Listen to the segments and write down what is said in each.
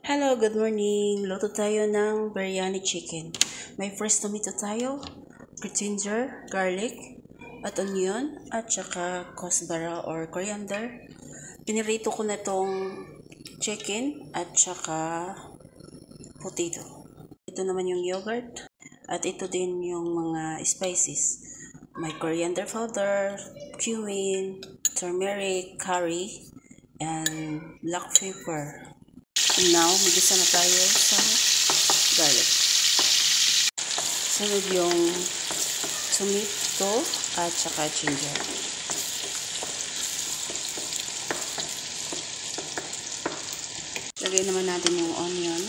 Hello, good morning. Luto tayo ng biryani chicken. May fresh tomato tayo, ginger, garlic, at onion, at saka kosbara or coriander. Pinirito ko na tong chicken at saka potato. Ito naman yung yogurt at ito din yung mga spices. May coriander powder, cumin, turmeric, curry, and black pepper. Now, magisa na tayo sa garlic. Sunod yung tomato at saka ginger. Lagay naman natin yung onion.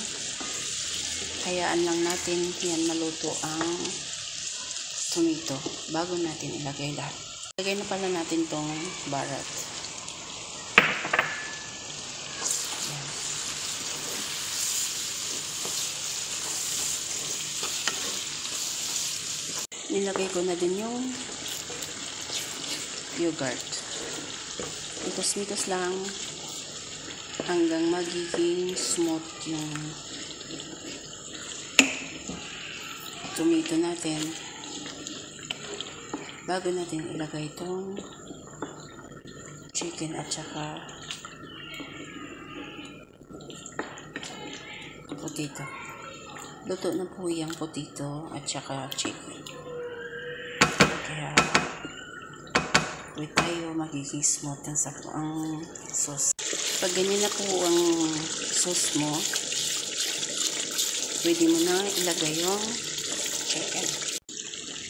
Hayaan lang natin yan maluto ang tomato bago natin ilagay lahat. Lagay na pala natin tong barat. Nilagay ko na din yung yogurt. Mitos-mitos lang hanggang magiging smooth yung tomato natin bago natin ilagay itong chicken at saka potato. Luto na po yung potato at saka chicken. Kaya wait tayo, magiging smooth ang sauce. Pag ganyan na po ang sauce mo, pwede mo na ilagay yung chicken.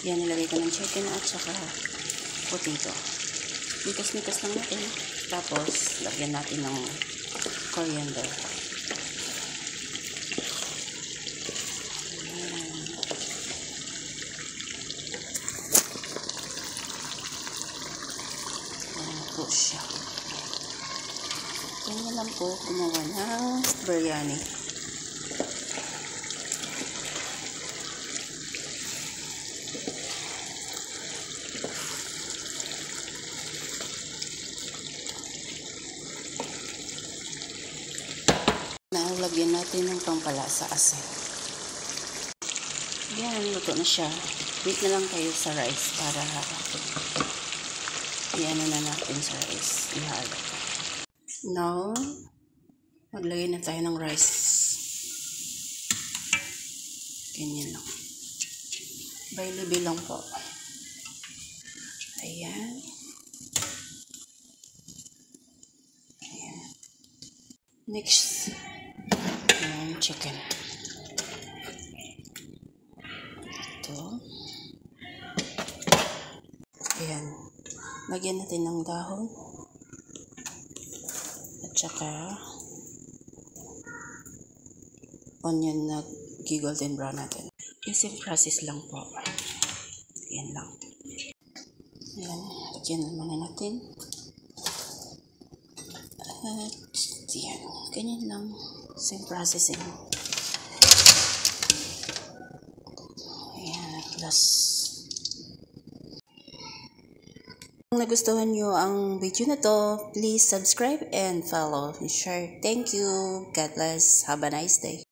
Yan, nilagay ko ng chicken at saka potato. Mitas-mitas lang natin. Tapos, lagyan natin ng coriander. Po siya. Ganyan lang po gumawa ng biryani. Nalagyan natin ng pampalasa asin. Yan, luto na siya. Wait na lang kayo sa rice para i-ano na natin sa rice. Ihalo. Now, maglagay na tayo ng rice. Ganyan lang. Bay-level lang po. Ayan. Ayan. Next, yung chicken. Ito. Ayan. Lagyan natin ng dahon. At saka onion na golden brown natin. Yung process lang po. Yan lang. Ayan. Lagyan naman natin. At yan. Ganyan lang. Same processing. Ayan. Plus kung nagustuhan nyo ang video na to, please subscribe and follow and share. Thank you. God bless. Have a nice day.